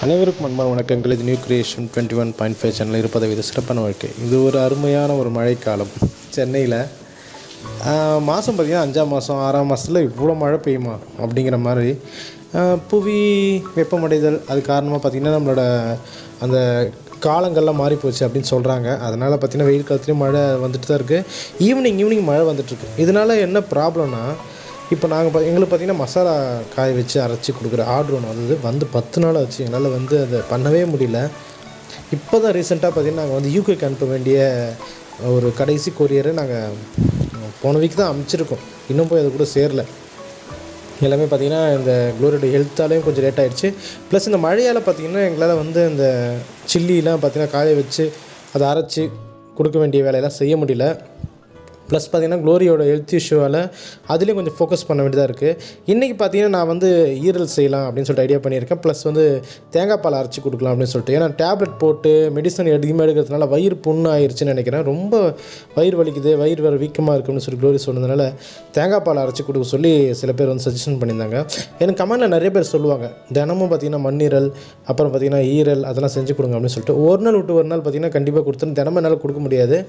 அனைவருக்கும் அன்பான வணக்கங்கள். இது நியூ கிரியேஷன் 21.5 சேனல் இருப்பதை வித சிறப்பான வாழ்க்கை. இது ஒரு அருமையான ஒரு மழைக்காலம் சென்னையில். மாதம் பார்த்திங்கன்னா 5ஆம் மாதம் 6ஆம் மாதத்தில் இவ்வளோ மழை பெய்யுமா அப்படிங்கிற மாதிரி புவி வெப்பமடைதல் அது காரணமாக பார்த்திங்கன்னா நம்மளோட அந்த காலங்கள்லாம் மாறி போச்சு அப்படின்னு சொல்கிறாங்க. அதனால் பார்த்திங்கன்னா வெயில் காலத்துலேயும் மழை வந்துட்டு தான் இருக்குது. ஈவினிங் மழை வந்துட்டுருக்கு. இதனால் என்ன ப்ராப்ளம்னா, இப்போ நாங்கள் எங்களுக்கு பார்த்திங்கன்னா மசாலா காய வச்சு அரைச்சி கொடுக்குற ஆர்டர் ஒன்று வந்து 10 நாள் ஆச்சு. எங்களால் வந்து அதை பண்ணவே முடியல. இப்போ தான் ரீசெண்டாக பார்த்திங்கன்னா நாங்கள் வந்து யூகேக்கு அனுப்ப வேண்டிய ஒரு கடைசி கொரியரை நாங்கள் போன வீக் தான் அனுப்பிச்சிருக்கோம். இன்னும் போய் அது கூட சேரலை. எல்லாமே பார்த்திங்கன்னா இந்த க்ளோரியோட ஹெல்த்தாலேயும் கொஞ்சம் லேட் ஆகிடுச்சு. ப்ளஸ் இந்த மழையால் பார்த்திங்கன்னா எங்களால் வந்து இந்த சில்லிலாம் பார்த்திங்கன்னா காய வச்சு அதை அரைச்சி கொடுக்க வேண்டிய வேலையெல்லாம் செய்ய முடியல. ப்ளஸ் பார்த்திங்கன்னா க்ளோரியோட ஹெல்த் இஷ்யூவால் அதுலேயும் கொஞ்சம் ஃபோக்கஸ் பண்ண வேண்டியதாக இருக்குது. இன்றைக்கி பார்த்திங்கன்னா நான் வந்து ஈரல் செய்யலாம் அப்படின்னு சொல்லிட்டு ஐடியா பண்ணியிருக்கேன். ப்ளஸ் வந்து தேங்காய் பால் அரைச்சி கொடுக்கலாம் அப்படின்னு சொல்லிட்டு. ஏன்னா டேப்லெட் போட்டு மெடிசன் அதிகமாக எடுக்கிறதுனால வயிறு புண்ணு ஆயிடுச்சுன்னு நினைக்கிறேன். ரொம்ப வயிறு வலிக்குது, வயிறு வேறு வீக்கமாக இருக்குன்னு சொல்லி க்ளோரி சொன்னதுனால தேங்காய் பால் அரைச்சி கொடுக்க சொல்லி சில பேர் வந்து சஜஷன் பண்ணியிருந்தாங்க. எனக்கு கமெண்டில் நிறைய பேர் சொல்லுவாங்க, தினமும் பார்த்திங்கன்னா மண்ணீரல் அப்புறம் பார்த்திங்கன்னா ஈரல் அதெல்லாம் செஞ்சு கொடுங்க அப்படின்னு சொல்லிட்டு. ஒரு நாள் விட்டு ஒரு நாள் பார்த்திங்கன்னா கண்டிப்பாக கொடுத்துன்னு தினமும் என்னால் கொடுக்க முடியாது.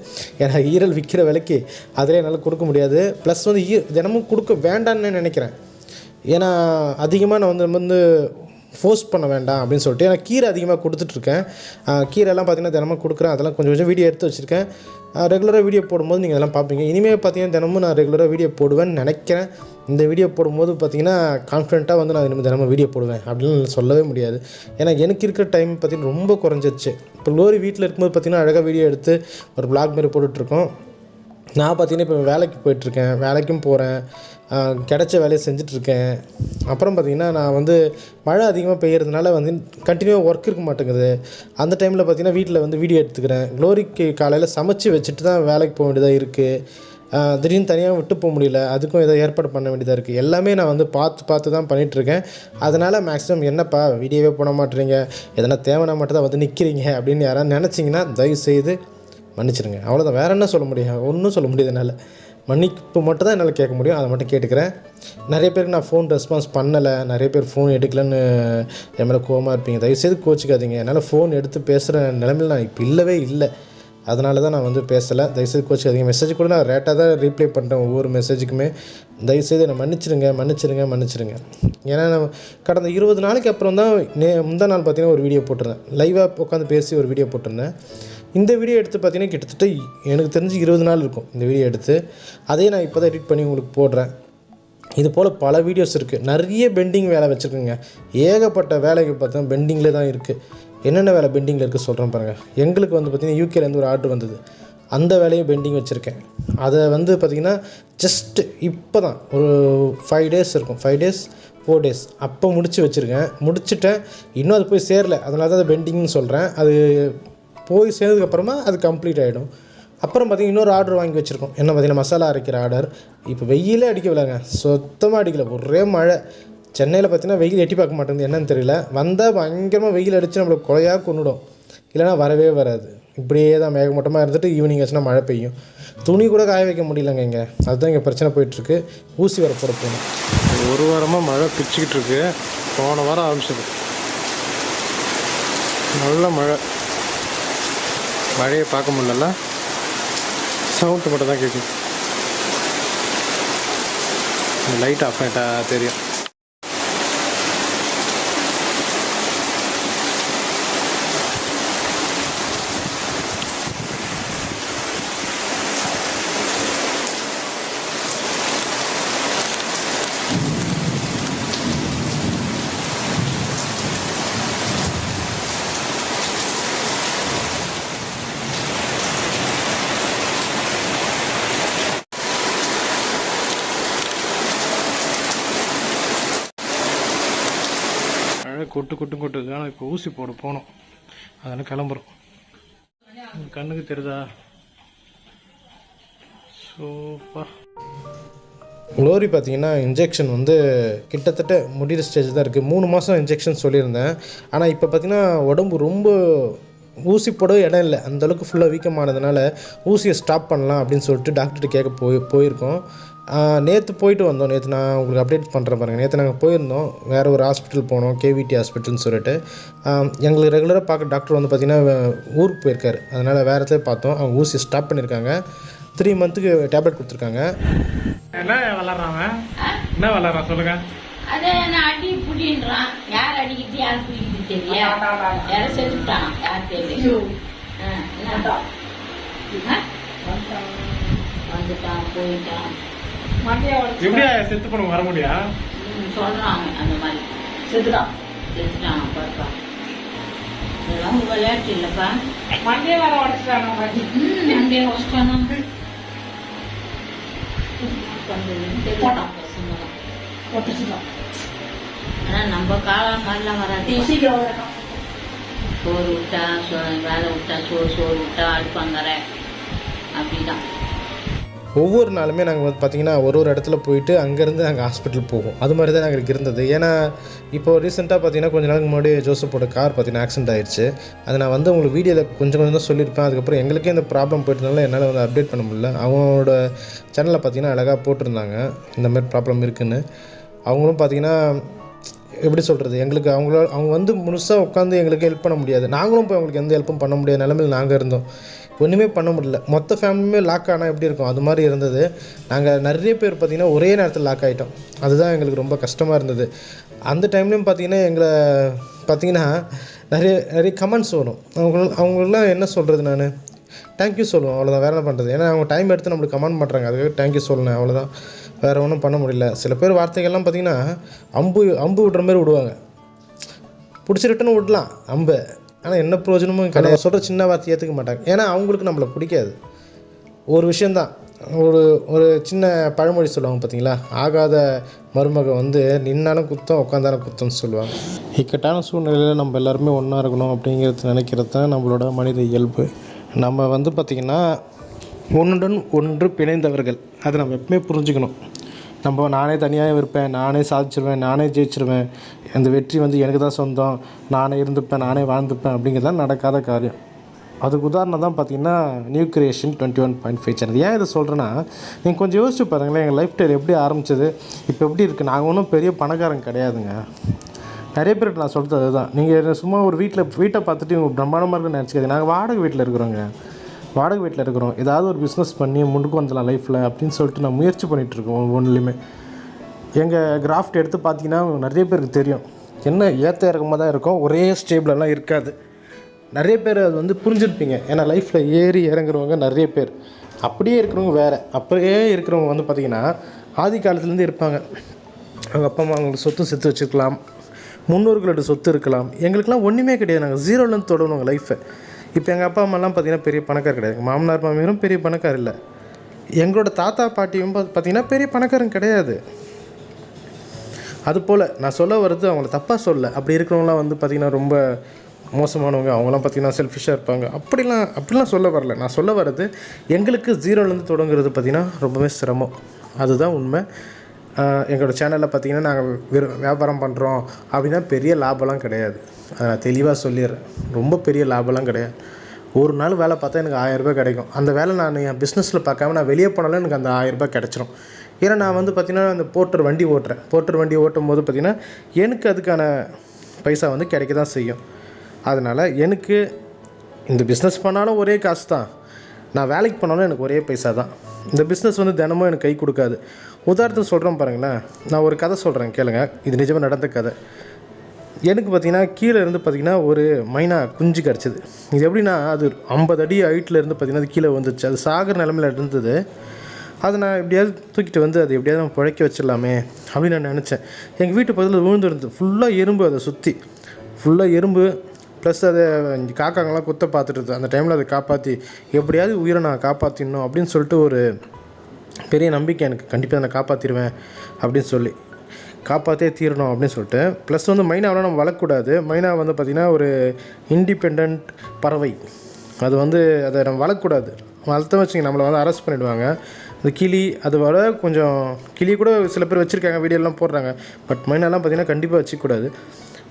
ஏன்னா ஈரல் விற்கிற விலைக்கு அதிலே என்னால் கொடுக்க முடியாது. ப்ளஸ் வந்து தினமும் கொடுக்க வேண்டான்னு நினைக்கிறேன். ஏன்னா அதிகமாக நான் வந்து ஃபோர்ஸ் பண்ண வேண்டாம் அப்படின்னு சொல்லிட்டு. ஏன்னா கீரை அதிகமாக கொடுத்துட்ருக்கேன். கீரைலாம் பார்த்திங்கன்னா தினமும் கொடுக்குறேன். அதெல்லாம் கொஞ்சம் வீடியோ எடுத்து வச்சுருக்கேன். ரெகுலராக வீடியோ போடும்போது நீங்கள் அதெல்லாம் பார்ப்பீங்க. இனிமேல் பார்த்திங்கன்னா தினமும் நான் ரெகுலராக வீடியோ போடுவேன்னு நினைக்கிறேன். இந்த வீடியோ போடும்போது பார்த்திங்கன்னா கான்ஃபிடென்ட்டாக வந்து நான் இனிமேல் தினமும் வீடியோ போடுவேன் அப்படின்னு சொல்லவே முடியாது. ஏன்னா எனக்கு இருக்கிற டைம் பார்த்திங்கன்னா ரொம்ப குறைஞ்சிருச்சு. இப்போ க்ளோரி வீட்டில் இருக்கும்போது பார்த்திங்கன்னா அழகாக வீடியோ எடுத்து ஒரு வ்ளாக் மாரி போட்டுட்ருக்கோம். நான் பார்த்திங்கன்னா இப்போ வேலைக்கு போயிட்டுருக்கேன், வேலைக்கும் போகிறேன், கிடைச்ச வேலையை செஞ்சிட்ருக்கேன். அப்புறம் பார்த்திங்கன்னா நான் வந்து மழை அதிகமாக பெய்யறதுனால வந்து கண்டினியூவாக ஒர்க் இருக்க மாட்டேங்குது. அந்த டைமில் பார்த்திங்கன்னா வீட்டில் வந்து வீடியோ எடுத்துக்கிறேன். க்ளோரிக்கு காலையில் சமைச்சு வச்சுட்டு தான் வேலைக்கு போக வேண்டியதாக இருக்குது. திடீர்னு தனியாக விட்டு போக முடியல. அதுக்கும் ஏதோ ஏற்பாடு பண்ண வேண்டியதாக இருக்குது. எல்லாமே நான் வந்து பார்த்து தான் பண்ணிகிட்ருக்கேன். அதனால் மேக்ஸிமம் என்னப்பா வீடியோவே போட மாட்டேறீங்க, எதனா தேவைன்னா மட்டும் தான் வந்து நிற்கிறீங்க அப்படின்னு யாராவது நினச்சிங்கன்னா தயவுசெய்து மன்னிச்சிருங்க. அவ்வளோதான். வேறு என்ன சொல்ல முடியும்? ஒன்றும் சொல்ல முடியாது என்னால். மன்னிப்பு மட்டும் தான் என்னால் கேட்க முடியும். அதை மட்டும் கேட்டுக்கிறேன். நிறைய பேருக்கு நான் ஃபோன் ரெஸ்பான்ஸ் பண்ணலை, நிறைய பேர் ஃபோன் எடுக்கலன்னு என் மேலே கோவமாக இருப்பீங்க. தயவுசெய்து கோச்சிக்காதீங்க. என்னால் ஃபோன் எடுத்து பேசுகிற நிலைமையில் நான் இப்போ இல்லவே இல்லை. அதனால தான் நான் வந்து பேசலை. தயவுசெய்து கோச்சிக்காதீங்க. மெசேஜ் கூட நான் ரேட்டாக தான் ரீப்ளை பண்ணுறேன் ஒவ்வொரு மெசேஜுக்குமே. தயவுசெய்து என்னை மன்னிச்சிருங்க. ஏன்னா நான் கடந்த 20 நாளைக்கு அப்புறம் தான் முந்தா நாள் பார்த்திங்கன்னா ஒரு வீடியோ போட்டிருந்தேன். லைவாக உட்காந்து பேசி ஒரு வீடியோ போட்டிருந்தேன். இந்த வீடியோ எடுத்து பார்த்திங்கன்னா கிட்டத்தட்ட எனக்கு தெரிஞ்சு 20 நாள் இருக்கும் இந்த வீடியோ எடுத்து. அதையே நான் இப்போ தான் எடிட் பண்ணி உங்களுக்கு போடுறேன். இது போல் பல வீடியோஸ் இருக்குது. நிறைய பெண்டிங் வேலை வச்சுருக்குங்க. ஏகப்பட்ட வேலைக்கு பார்த்தா பெண்டிங்கில் தான் இருக்குது. என்னென்ன வேலை பெண்டிங்கில் இருக்குது சொல்கிறேன் பாருங்கள். எங்களுக்கு வந்து பார்த்திங்கன்னா யூகேலேருந்து ஒரு ஆர்டர் வந்தது. அந்த வேலையும் பெண்டிங் வச்சுருக்கேன். அதை வந்து பார்த்திங்கன்னா ஜஸ்ட்டு இப்போ தான் ஒரு 5 days இருக்கும், 5 days 4 days அப்போ முடிச்சுட்டேன். இன்னும் அது போய் சேரலை. அதனால தான் அதை பெண்டிங்னு சொல்கிறேன். அது போய் சேர்ந்ததுக்கப்புறமா அது கம்ப்ளீட் ஆகிடும். அப்புறம் பார்த்திங்கன்னா இன்னொரு ஆர்டர் வாங்கி வச்சுருக்கோம். என்ன பார்த்திங்கன்னா மசாலா அரைக்கிற ஆர்டர். இப்போ வெயிலே அடிக்கவில்லைங்க, சுத்தமாக அடிக்கலை. ஒரே மழை. சென்னையில் பார்த்திங்கன்னா வெயில் எட்டி பார்க்க மாட்டேங்குது, என்னன்னு தெரியல. வந்தால் பயங்கரமாக வெயில் அடித்து நம்மளுக்கு கொலையாக கொண்டுடும், இல்லைனா வரவே வராது. இப்படியே தான் மேகமூட்டமாக இருந்துட்டு ஈவினிங் ஆச்சுன்னா மழை பெய்யும். துணி கூட காய வைக்க முடியலங்க இங்கே. அதுதான் இங்கே பிரச்சனை போயிட்டுருக்கு. ஊசி வர போட போகணும். ஒரு வாரமாக மழை பிச்சுக்கிட்டு இருக்கு. போன வாரம் ஆரம்பிச்சது நல்ல மழையை பார்க்க முடியல. சவுண்டு மட்டும் தான் கேட்குது. லைட் ஆஃப் ஆகிட்டா தெரியும். கொட்டு. ஆனால் இப்போ ஊசி போட போனோம். அதனால் கிளம்புறோம். கண்ணுக்கு தெரியுதா? சூப்பர். க்ளோரி பார்த்திங்கன்னா இன்ஜெக்ஷன் வந்து கிட்டத்தட்ட முடிகிற ஸ்டேஜ் தான் இருக்குது. 3 மாதம் இன்ஜெக்ஷன் சொல்லியிருந்தேன். ஆனால் இப்போ பார்த்திங்கன்னா உடம்பு ரொம்ப ஊசி போட இடம் இல்லை. அந்தளவுக்கு ஃபுல்லாக வீக்கமானதுனால ஊசியை ஸ்டாப் பண்ணலாம் அப்படின்னு சொல்லிட்டு டாக்டர்கிட்ட கேட்க போயிருக்கோம். நேற்று போயிட்டு வந்தோம். நேற்று நான் உங்களுக்கு அப்டேட் பண்ணுறேன் பாருங்கள். நேற்று நாங்கள் போயிருந்தோம், வேறு ஒரு ஹாஸ்பிட்டல் போனோம், கேவிடி ஹாஸ்பிட்டல்னு சொல்லிட்டு. எங்களுக்கு ரெகுலராக பார்க்க டாக்டர் வந்து பார்த்திங்கன்னா ஊருக்கு போயிருக்காரு, அதனால் வேறு இடத்துல பார்த்தோம். அவங்க ஊசி ஸ்டாப் பண்ணியிருக்காங்க, 3 மந்த்துக்கு டேப்லெட் கொடுத்துருக்காங்க. என்ன விளாட்றாங்க, என்ன விளாட்றான் சொல்லுங்கள். அதே நான் அடி புடின்றான், யார் அடிக்கிட்டு யார் பிடிக்கிட்டு தெரியல, யாரும் செத்துட்டான் யார் தெரியல. வந்துட்டான் போயிட்டான், எப்படியா செத்து பண்ண வர முடியா சொல்றாங்க அந்த மாதிரி. செத்துட்டான் பாப்பா, இதெல்லாம் விளையாட்டு இல்லப்பா. மண்டே வர உடச்சிட்டாங்க, மண்டே உடச்சிட்டானா ஆனால் நம்ம காலம் மாதிரிலாம் வராது. சோறு விட்டா வேலை விட்டா சோறு விட்டா அடுப்பாங்கற அப்படிதான். ஒவ்வொரு நாளுமே நாங்கள் வந்து பார்த்திங்கன்னா ஒரு இடத்துல போயிட்டு அங்கேருந்து நாங்கள் ஹாஸ்பிட்டல் போவோம். அது மாதிரி தான் எங்களுக்கு இருந்தது. ஏன்னா இப்போது ரீசெண்டாக பார்த்திங்கன்னா கொஞ்சம் நாளுக்கு முன்னாடி ஜோசப்போட கார் பார்த்திங்கன்னா ஆக்சிடென்ட் ஆகிடுச்சு. அதை நான் வந்து உங்களுக்கு வீடியோவில் கொஞ்சம் தான் சொல்லியிருப்பேன். அதுக்கப்புறம் எங்களுக்கே இந்த ப்ராப்ளம் போயிட்டதுனால என்னால் வந்து அப்டேட் பண்ண முடியல. அவங்களோட சேனலில் பார்த்திங்கன்னா அழகாக போட்டிருந்தாங்க இந்தமாதிரி ப்ராப்ளம் இருக்குதுன்னு. அவங்களும் பார்த்திங்கன்னா எப்படி சொல்கிறது, எங்களுக்கு அவங்க வந்து முழுசாக உட்காந்து எங்களுக்கு ஹெல்ப் பண்ண முடியாது. நாங்களும் போய் அவங்களுக்கு எந்த ஹெல்ப்பும் பண்ண முடியாத நிலமையில் நாங்கள் இருந்தோம். ஒன்றுமே பண்ண முடியல. மொத்த ஃபேமிலியுமே லாக் ஆனால் எப்படி இருக்கும் அது மாதிரி இருந்தது. நாங்கள் நிறைய பேர் பார்த்திங்கன்னா ஒரே நேரத்தில் லாக் ஆகிட்டோம். அதுதான் எங்களுக்கு ரொம்ப கஷ்டமாக இருந்தது. அந்த டைம்லேயும் பார்த்திங்கன்னா எங்களை பார்த்திங்கன்னா நிறைய கமெண்ட்ஸ் வரும். அவங்களெலாம் என்ன சொல்கிறது, நான் தேங்க்யூ சொல்லுவோம், அவ்வளோதான், வேறு என்ன பண்ணுறது. ஏன்னா அவங்க டைம் எடுத்து நம்மளுக்கு கமெண்ட் பண்ணுறாங்க, அதுக்காக தேங்க்யூ சொல்லணும், அவ்வளோதான், வேறு ஒன்றும் பண்ண முடியல. சில பேர் வார்த்தைகள்லாம் பார்த்திங்கன்னா அம்பு விடுற மாதிரி விடுவாங்க, பிடிச்சி ரிட்டன் விடலாம் அம்பு, ஆனால் என்ன பிரயோஜனமும் கிடையாது. சொல்கிற சின்ன வார்த்தை ஏற்றுக்க மாட்டாங்க, ஏன்னா அவங்களுக்கு நம்மளை பிடிக்காது. ஒரு விஷயந்தான், ஒரு சின்ன பழமொழி சொல்லுவாங்க பார்த்தீங்களா, ஆகாத மருமக வந்து நின்னாலும் குத்தம் உட்காந்தாலும் குத்தம்னு சொல்லுவாங்க. இக்கட்டான சூழ்நிலையில் நம்ம எல்லாருமே ஒன்றா இருக்கணும் அப்படிங்கிறது நினைக்கிறது தான் நம்மளோட மனித இயல்பு. நம்ம வந்து பார்த்திங்கன்னா ஒன்றுடன் ஒன்று பிணைந்தவர்கள், அதை நம்ம எப்பவுமே புரிஞ்சுக்கணும். நம்ம நானே தனியாக இருப்பேன், நானே சாதிச்சிருவேன், நானே ஜெயிச்சிருவேன், அந்த வெற்றி வந்து எனக்கு தான் சொந்தம், நானே இருந்துப்பேன், நானே வாழ்ந்துப்பேன் அப்படிங்கிறதான் நடக்காத காரியம். அதுக்கு உதாரணம் தான் பார்த்திங்கன்னா நியூ கிரியேஷன் 21.5 சேனல். ஏன் இதை சொல்கிறேன்னா, நீங்கள் கொஞ்சம் யோசிச்சு பாருங்களேன், எங்கள் லைஃப் ஸ்டைல் எப்படி ஆரம்பிச்சது, இப்போ எப்படி இருக்குது. நாங்கள் ஒன்றும் பெரிய பணக்காரங்க கிடையாதுங்க. நிறைய பேர்கிட்ட நான் சொல்கிறது அதுதான். நீங்கள் சும்மா ஒரு வீட்டை பார்த்துட்டு இவங்க பிரம்மாண்டமாக இருக்குன்னு நினச்சிக்காது. நாங்கள் வாடகை வீட்டில் இருக்கிறோம். ஏதாவது ஒரு பிஸ்னஸ் பண்ணி முன்னுக்கு வந்துடலாம் லைஃப்பில் அப்படின்னு சொல்லிட்டு நான் முயற்சி பண்ணிகிட்ருக்கோம். ஒன்றுலையுமே எங்கள் கிராஃப்ட் எடுத்து பார்த்திங்கன்னா நிறைய பேருக்கு தெரியும், என்ன ஏற்ற இறக்கமாக தான் இருக்கும், ஒரே ஸ்டேபிளெல்லாம் இருக்காது. நிறைய பேர் அது வந்து புரிஞ்சுருப்பீங்க. ஏன்னா லைஃப்பில் ஏறி இறங்குறவங்க நிறைய பேர், அப்படியே இருக்கிறவங்க வேறு. அப்படியே இருக்கிறவங்க வந்து பார்த்திங்கன்னா ஆதி காலத்துலேருந்து இருப்பாங்க. அவங்க அப்பா அம்மா அவங்களுக்கு சொத்து சேர்த்து வச்சுக்கலாம், முன்னோர்களோட சொத்து இருக்கலாம். எங்களுக்கெல்லாம் ஒன்றுமே கிடையாது, நாங்கள் ஜீரோலேருந்து தொடரணுங்க லைஃப்பை. இப்போ எங்கள் அப்பா அம்மாலாம் பார்த்திங்கன்னா பெரிய பணக்கார் கிடையாது, மாமனார் மாமியாரும் பெரிய பணக்கார் இல்லை, எங்களோட தாத்தா பாட்டியும் பார்த்திங்கன்னா பெரிய பணக்காரங்க கிடையாது. அதுபோல் நான் சொல்ல வர்றது அவங்கள தப்பாக சொல்ல, அப்படி இருக்கிறவங்களாம் வந்து பார்த்திங்கன்னா ரொம்ப மோசமானவங்க, அவங்களாம் பார்த்திங்கன்னா செல்ஃபிஷாக இருப்பாங்க, அப்படிலாம் சொல்ல வரல. நான் சொல்ல வர்றது எங்களுக்கு ஜீரோலேருந்து தொடங்குறது பார்த்திங்கன்னா ரொம்பவே சிரமம், அதுதான் உண்மை. எங்களோட சேனலில் பார்த்திங்கன்னா நாங்கள் வியாபாரம் பண்ணுறோம் அப்படின்னா பெரிய லாபம்லாம் கிடையாது, அதை நான் தெளிவாக சொல்லிடுறேன். ரொம்ப பெரிய லாபம்லாம் கிடையாது. ஒரு நாள் வேலை பார்த்தா எனக்கு 1000 ரூபாய் கிடைக்கும். அந்த வேலை நான் என் பிஸ்னஸில் பார்க்காம நான் வெளியே போனாலும் எனக்கு அந்த 1000 ரூபாய் கிடச்சிரும். ஏன்னா நான் வந்து பார்த்திங்கன்னா அந்த போர்ட்டர் வண்டி ஓட்டும் போது பார்த்திங்கன்னா எனக்கு அதுக்கான பைசா வந்து கிடைக்க தான் செய்யும். அதனால் எனக்கு இந்த பிஸ்னஸ் பண்ணாலும் ஒரே காசு தான், நான் வேலைக்கு போனாலும் எனக்கு ஒரே பைசா தான். இந்த பிஸ்னஸ் வந்து தினமும் எனக்கு கை கொடுக்காது. உதாரணத்துக்கு சொல்கிறேன் பாருங்களேன், நான் ஒரு கதை சொல்கிறேன் கேளுங்க, இது நிஜமாக நடந்த கதை. எனக்கு பார்த்திங்கன்னா கீழே இருந்து பார்த்திங்கன்னா ஒரு மைனா குஞ்சு கிடச்சிது. இது எப்படின்னா அது 50 அடி ஹைட்டில் இருந்து பார்த்திங்கன்னா அது கீழே வந்துச்சு. அது சாகிற நிலமையில் இருந்தது. அதை நான் எப்படியாவது தூக்கிட்டு வந்து அது எப்படியாவது நம்ம பிழைக்க வச்சிடலாமே அப்படின்னு நான் நினச்சேன். எங்கள் வீட்டு பக்கத்தில் விழுந்துருந்தது, ஃபுல்லாக எறும்பு, அதை சுற்றி ஃபுல்லாக எறும்பு, ப்ளஸ் அதை காக்காங்கெல்லாம் குத்த பார்த்துட்டு. அந்த டைமில் அதை காப்பாற்றி எப்படியாவது உயிரை நான் காப்பாற்றிடணும் அப்படின்னு சொல்லிட்டு ஒரு பெரிய நம்பிக்கை எனக்கு, கண்டிப்பாக நான் காப்பாற்றிடுவேன் அப்படின்னு சொல்லி, காப்பாற்றே தீரணும் அப்படின்னு சொல்லிட்டு. ப்ளஸ் வந்து மைனாவெலாம் நம்ம வளர்க்கக்கூடாது. மைனா வந்து பார்த்திங்கன்னா ஒரு இண்டிபெண்ட் பறவை, அது வந்து அதை நம்ம வளர்க்கக்கூடாது. வளர்த்தோம் வச்சுங்க நம்மளை வந்து அரெஸ்ட் பண்ணிவிடுவாங்க. இந்த கிளி அது வர கொஞ்சம் கிளி கூட சில பேர் வச்சுருக்காங்க, வீடியோலாம் போடுறாங்க. பட் மைனாலாம் பார்த்திங்கன்னா கண்டிப்பாக வச்சுக்கூடாது.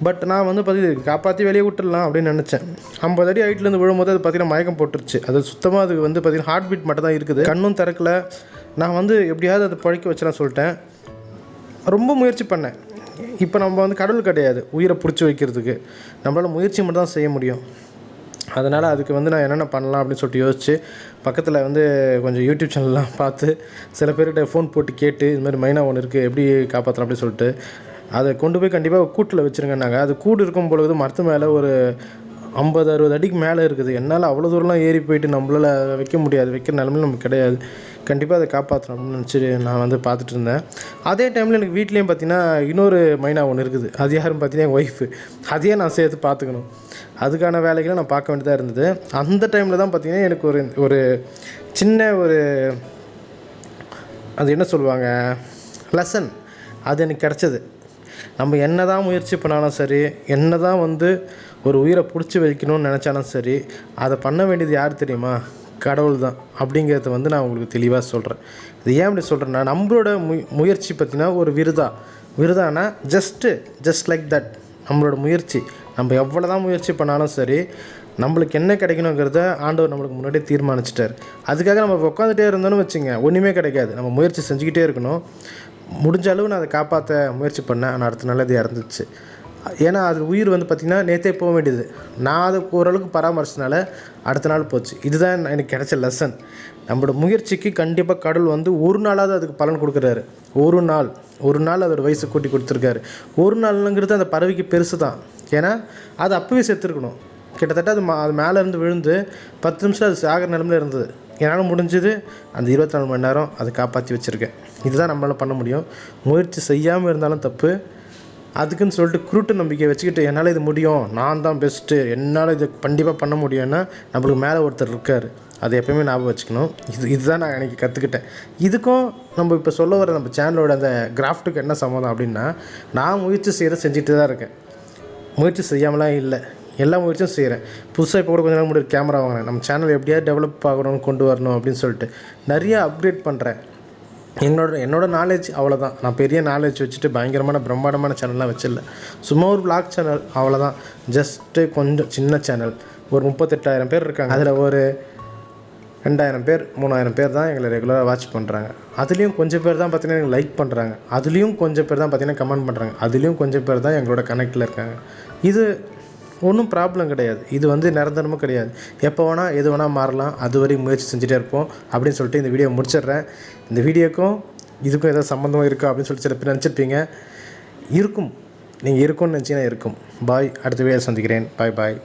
பட் நான் வந்து பார்த்திங்கன்னா காப்பாற்றி வெளியே விட்டுடலாம் அப்படின்னு நினச்சேன். 50 அடி ஹைட்லேருந்து விழும்போது அது பார்த்திங்கன்னா மயக்கம் போட்டுருச்சு. அது சுத்தமாக அது வந்து பார்த்திங்கன்னா ஹார்ட் பீட் மட்டும் தான் இருக்குது, கண்ணும் திறக்கலை, நான் வந்து எப்படியாவது அதை பழக்க வச்சலாம் சொல்லிட்டேன். ரொம்ப முயற்சி பண்ணேன். இப்போ நம்ம வந்து கடவுள் கிடையாது உயிரை பிடிச்சி வைக்கிறதுக்கு, நம்மளால் முயற்சி மட்டும் தான் செய்ய முடியும். அதனால் அதுக்கு வந்து நான் என்னென்ன பண்ணலாம் அப்படின்னு சொல்லிட்டு யோசிச்சு பக்கத்தில் வந்து கொஞ்சம் யூடியூப் சேனல்லாம் பார்த்து சில பேர்கிட்ட ஃபோன் போட்டு கேட்டு இது மாதிரி மைனா ஒன்று இருக்குது எப்படி காப்பாற்றலாம் அப்படின்னு சொல்லிட்டு அதை கொண்டு போய் கண்டிப்பாக கூட்டில் வச்சுருங்கன்னாங்க. அது கூடு இருக்கும் பொழுது மரத்து மேலே ஒரு 50-60 அடிக்கு மேலே இருக்குது. என்னால் அவ்வளோ தூரம்லாம் ஏறி போயிட்டு நம்மளால் வைக்க முடியாது, வைக்கிற நிலமையில நமக்கு கிடையாது. கண்டிப்பாக அதை காப்பாற்றணும் அப்படின்னு நினச்சி நான் வந்து பார்த்துட்டு இருந்தேன். அதே டைமில் எனக்கு வீட்லேயும் பார்த்திங்கன்னா இன்னொரு மைனா ஒன்று இருக்குது. அது யாருன்னு பார்த்தீங்கன்னா என் ஒய்ஃபு. அதையே நான் சேர்த்து பார்த்துக்கணும். அதுக்கான வேலைகளை நான் பார்க்க வேண்டியதாக இருந்தது. அந்த டைமில் தான் பார்த்திங்கன்னா எனக்கு ஒரு சின்ன அது என்ன சொல்லுவாங்க லெசன் அது எனக்கு கிடச்சது. நம்ம என்ன தான் முயற்சி பண்ணாலும் சரி, என்ன தான் வந்து ஒரு உயிரை பிடிச்சி வைக்கணும்னு நினச்சாலும் சரி, அதை பண்ண வேண்டியது யார் தெரியுமா? கடவுள் தான் அப்படிங்கிறத வந்து நான் உங்களுக்கு தெளிவாக சொல்கிறேன். இது ஏன் அப்படி சொல்கிறேன்னா, நம்மளோட முயற்சி பார்த்திங்கன்னா ஒரு விருதானா ஜஸ்ட் லைக் தட். நம்மளோட முயற்சி நம்ம எவ்வளோ தான் முயற்சி பண்ணாலும் சரி, நம்மளுக்கு என்ன கிடைக்கணுங்கிறத ஆண்டவர் நம்மளுக்கு முன்னாடியே தீர்மானிச்சிட்டார். அதுக்காக நம்ம உட்காந்துட்டே இருந்தோன்னு வச்சுங்க ஒன்றுமே கிடைக்காது. நம்ம முயற்சி செஞ்சுக்கிட்டே இருக்கணும். முடிஞ்ச அளவு நான் அதை காப்பாற்ற முயற்சி பண்ணேன். ஆனால் அடுத்த நாள் அது இறந்துச்சு. ஏன்னா அது உயிர் வந்து பார்த்திங்கன்னா நேற்றே போக வேண்டியது. நான் அதை ஓரளவுக்கு பராமரிச்சதுனால அடுத்த நாள் போச்சு. இதுதான் எனக்கு கிடைச்ச லெசன். நம்மளோட முயற்சிக்கு கண்டிப்பாக கடவுள் வந்து ஒரு நாளாவது அதுக்கு பலன் கொடுக்குறாரு. ஒரு நாள் அதோடய வயசு கூட்டி கொடுத்துருக்காரு. ஒரு நாளுங்கிறது அந்த பறவைக்கு பெருசு தான். ஏன்னா அது அப்போவே செத்துருக்கணும். கிட்டத்தட்ட அது மேலேருந்து விழுந்து 10 நிமிஷம் அது சாகிற நிலமையில் இருந்தது. என்னால் முடிஞ்சது அந்த 24 மணி நேரம் அதை காப்பாற்றி வச்சுருக்கேன். இதுதான் நம்மளால் பண்ண முடியும். முயற்சி செய்யாமல் இருந்தாலும் தப்பு. அதுக்குன்னு சொல்லிட்டு குருட்டு நம்பிக்கை வச்சுக்கிட்டு என்னால் இது முடியும், நான் தான் பெஸ்ட்டு, என்னால் இது கண்டிப்பாக பண்ண முடியும்னா நம்மளுக்கு மேலே ஒருத்தர் இருக்கார். அதை எப்போயுமே ஞாபகம் வச்சுக்கணும். இதுதான் நான் எனக்கு கற்றுக்கிட்டேன். இதுக்கும் நம்ம இப்போ சொல்ல வர நம்ம சேனலோட அந்த கிராஃப்ட்டுக்கு என்ன சம்மந்தம் அப்படின்னா, நான் முயற்சி செஞ்சுட்டு தான் இருக்கேன். முயற்சி செய்யாமலாம் இல்லை, எல்லா முயற்சியும் செய்கிறேன். புதுசாக இப்போ கூட கொஞ்சம் நாள் முன்னாடி கேமரா வாங்கினேன். நம்ம சேனல் எப்படியாவது டெவலப் ஆகணும்னு கொண்டு வரணும் அப்படின்னு சொல்லிட்டு நிறையா அப்கிரேட் பண்ணுறேன். என்னோட நாலேஜ் அவ்வளோதான். நான் பெரிய நாலேஜ் வச்சுட்டு பயங்கரமான பிரம்மாண்டமான சேனல்லாம் வச்சிடல. சும்மா ஒரு vlog சேனல் அவ்வளோதான். ஜஸ்ட்டு கொஞ்சம் சின்ன சேனல். ஒரு 38,000 பேர் இருக்காங்க. அதில் ஒரு 2,000 பேர் 3,000 பேர் தான் எங்களை ரெகுலராக வாட்ச் பண்ணுறாங்க. அதுலேயும் கொஞ்சம் பேர் தான் பார்த்திங்கன்னா எனக்கு லைக் பண்ணுறாங்க. அதுலேயும் கொஞ்சம் பேர் தான் பார்த்திங்கன்னா கமெண்ட் பண்ணுறாங்க. அதுலேயும் கொஞ்சம் பேர் தான் எங்களோட கனெக்டில் இருக்காங்க. இது ஒன்றும் ப்ராப்ளம் கிடையாது. இது வந்து நிரந்தரமும் கிடையாது. எப்போ வேணால் எது வேணால் மாறலாம். அதுவரை முயற்சி செஞ்சுட்டே இருப்போம் அப்படின்னு சொல்லிட்டு இந்த வீடியோ முடிச்சிடுறேன். இந்த வீடியோக்கும் இதுக்கும் ஏதாவது சம்மந்தமாக இருக்கா அப்படின்னு சொல்லிட்டு சில பேர் நினச்சிருப்பீங்க. இருக்கும், நீங்கள் இருக்கும்னு நினச்சிங்கன்னா இருக்கும். பாய். அடுத்த வீடியோ சந்திக்கிறேன். பாய்.